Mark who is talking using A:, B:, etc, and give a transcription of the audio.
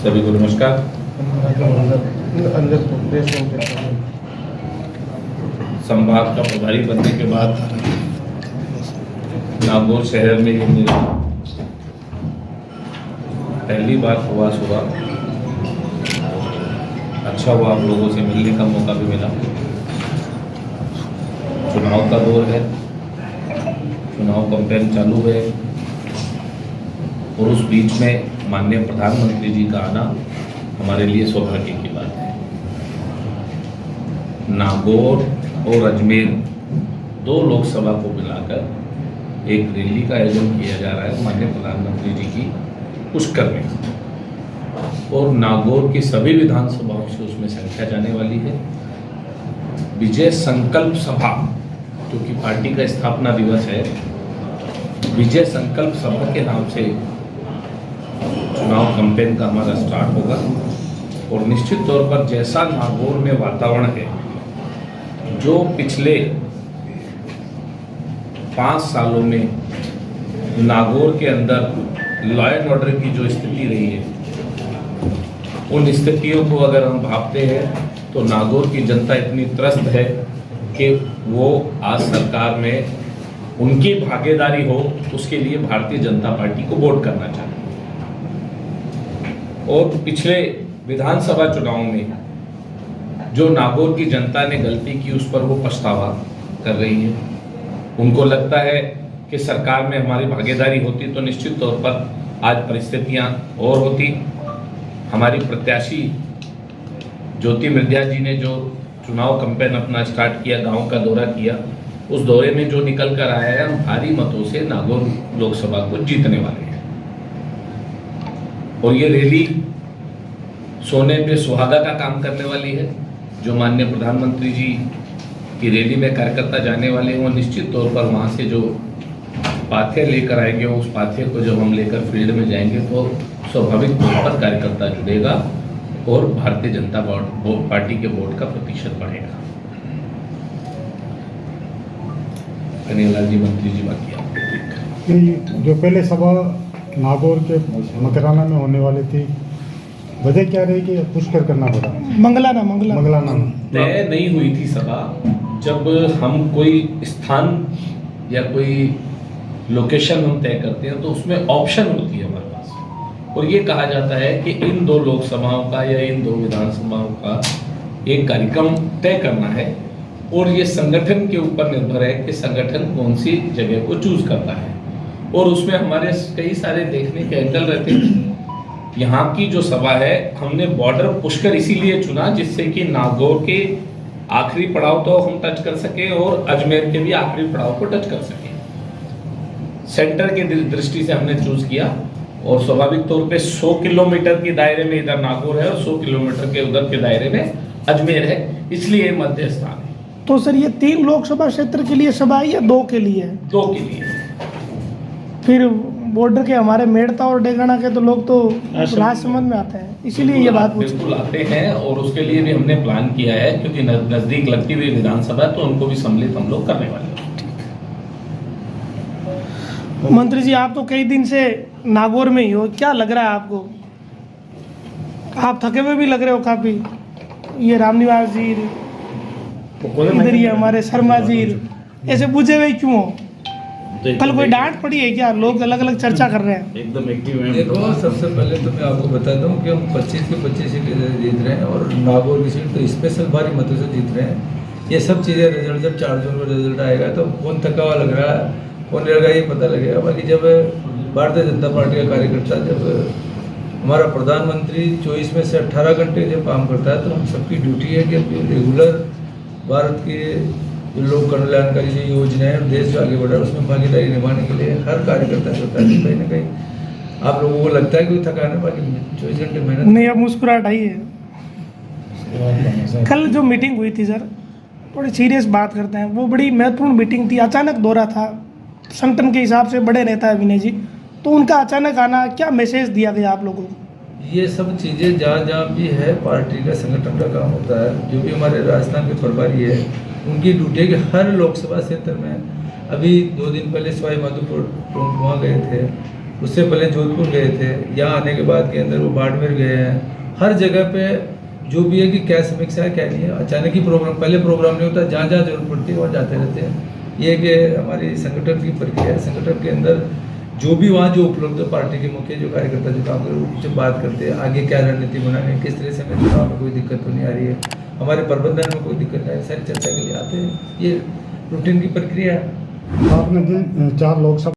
A: सभी को नमस्कार। संभाग का प्रभारी बनने के बाद नागौर शहर में ये मेरा पहली बार प्रवास हुआ। अच्छा हुआ, आप लोगों से मिलने का मौका भी मिला। चुनाव का दौर है, चुनाव कैंपेन चालू है और उस बीच में माननीय प्रधानमंत्री जी का आना हमारे लिए सौभाग्य की बात है। नागौर और अजमेर दो लोकसभा को मिलाकर एक रैली का आयोजन किया जा रहा है माननीय प्रधानमंत्री जी की पुष्कर में, और नागौर की सभी विधानसभाओं से उसमें संख्या जाने वाली है। विजय संकल्प सभा, क्योंकि पार्टी का स्थापना दिवस है, विजय संकल्प सभा के नाम से चुनाव कैंपेन का हमारा स्टार्ट होगा। और निश्चित तौर पर जैसा नागौर में वातावरण है, जो पिछले 5 सालों में नागौर के अंदर लॉ एंड ऑर्डर की जो स्थिति रही है, उन स्थितियों को अगर हम भापते हैं तो नागौर की जनता इतनी त्रस्त है कि वो आज सरकार में उनकी भागीदारी हो, उसके लिए भारतीय जनता पार्टी को वोट करना चाहते हैं। और पिछले विधानसभा चुनाव में जो नागौर की जनता ने गलती की, उस पर वो पछतावा कर रही है। उनको लगता है कि सरकार में हमारी भागीदारी होती तो निश्चित तौर पर आज परिस्थितियां और होती। हमारी प्रत्याशी ज्योति मृधिया जी ने जो चुनाव कैंपेन अपना स्टार्ट किया, गांव का दौरा किया, उस दौरे में जो निकल कर आया है, हम भारी मतों से नागौर लोकसभा को जीतने वाले हैं। और ये रैली सोने पे सुहागा का काम करने वाली है। जो माननीय प्रधानमंत्री जी की रैली में कार्यकर्ता जाने वाले हैं, वो निश्चित तौर पर वहाँ से जो पाथ्य लेकर आएंगे, उस पाथ्य को जब हम लेकर फील्ड में जाएंगे तो स्वाभाविक तौर पर कार्यकर्ता जुड़ेगा और भारतीय जनता पार्टी के वोट का प्रतिशत बढ़ेगा। कन्हैयालाल जी, मंत्री जी, बाकी आपको
B: जो पहले सभा नागौर के मकराना में होने वाली थी, वजह क्या रही कि पुष्कर करना पड़ा? मंगलाना
A: तय नहीं हुई थी सभा। जब हम कोई स्थान या कोई लोकेशन हम तय करते हैं तो उसमें ऑप्शन होती है हमारे पास, और ये कहा जाता है कि इन 2 लोकसभाओं का या इन 2 विधानसभाओं का एक कार्यक्रम तय करना है, और ये संगठन के ऊपर निर्भर है कि संगठन कौन सी जगह को चूज करता है। और उसमें हमारे कई सारे देखने के एंगल रहते हैं। यहाँ की जो सभा है, हमने बॉर्डर पुष्कर इसीलिए चुना जिससे कि नागौर के आखिरी पड़ाव तो हम टच कर सके और अजमेर के भी आखिरी पड़ाव को टच कर सके। सेंटर के दृष्टि से हमने चूज किया, और स्वाभाविक तौर पे 100 किलोमीटर के दायरे में इधर नागौर है और 100 किलोमीटर के उधर के दायरे में अजमेर है, इसलिए मध्य स्थान है।
C: तो सर, ये 3 लोकसभा क्षेत्र के लिए सभा है या 2 के लिए है?
A: 2 के लिए।
C: फिर बॉर्डर के हमारे मेड़ता और डेगाना के तो लोग तो राजसमंद में आते हैं, इसीलिए ये बात
A: बिल्कुल आते हैं, और उसके लिए भी हमने प्लान किया है, क्योंकि नजदीक लगती हुई विधानसभा, तो उनको भी सम्मिलित हम लोग करने वाले हैं।
C: मंत्री जी, आप तो कई दिन से नागौर में ही हो, क्या लग रहा है आपको? आप थके हुए भी लग रहे हो काफी। ये रामनिवास जी, इधर ये हमारे शर्मा जी, ऐसे पूछे हुए क्यों हो? कल कोई डांट पड़ी है क्या? लोग अलग अलग चर्चा कर रहे हैं।
A: एकदम एक्टिव हैं।
D: देखो, सबसे पहले तो मैं आपको बता दूं कि हम 25 के 25 सीटें जीत रहे हैं, और नागौर की सीट तो स्पेशल भारी मतों से जीत रहे हैं। ये सब चीज़ें रिजल्ट जब 4 जून को रिजल्ट आएगा तो कौन थका हुआ लग रहा है, कौन लग रहा है, ये पता लगेगा। बाकी जब भारतीय जनता पार्टी का कार्यकर्ता, जब हमारा प्रधानमंत्री 24 में से 18 घंटे जब काम करता है, तो हम सबकी ड्यूटी है कि रेगुलर भारत के लोक कल्याणकारी जो योजनाएं और देश जो आगे बढ़ रहा है उसमें भागीदारी निभाने के लिए हर कार्यकर्ता होता है। कहीं ना कहीं आप लोगों को लगता है कि थकान है, बाकी 24 घंटे मेहनत
C: नहीं, अब मुस्कुराहट आई है। कल जो मीटिंग हुई थी सर, थोड़ी सीरियस बात करते हैं, वो बड़ी महत्वपूर्ण मीटिंग थी। अचानक दौरा था, संगठन के हिसाब से बड़े नेता है विनय जी, तो उनका अचानक आना, क्या मैसेज दिया गया आप लोगों को?
D: ये सब चीज़ें जहाँ जहाँ भी है पार्टी का संगठन का काम होता है। जो भी हमारे राजस्थान के प्रभारी है, उनकी ड्यूटी है कि हर लोकसभा क्षेत्र में, अभी 2 दिन पहले सवाई माधोपुर वहाँ गए थे, उससे पहले जोधपुर गए थे, यहाँ आने के बाद के अंदर वो बाड़मेर गए हैं। हर जगह पे जो भी है कि क्या समीक्षा है क्या नहीं है, अचानक ही प्रोग्राम, पहले प्रोग्राम नहीं होता, जहाँ जहाँ जरूरत पड़ती है वहाँ जाते रहते हैं। ये कि हमारी संगठन की प्रक्रिया है, संगठन के अंदर जो भी वहाँ जो उपलब्ध पार्टी के मुख्य जो कार्यकर्ता जो काम करे उनसे बात करते हैं, आगे क्या रणनीति बनाने, किस तरह से हमें चुनाव में कोई दिक्कत तो नहीं आ रही है, हमारे प्रबंधन में कोई दिक्कत नहीं आ रही, सारी चर्चा के लिए आते हैं। ये रूटीन की प्रक्रिया है।
B: आपने जिन 4 लोकसभा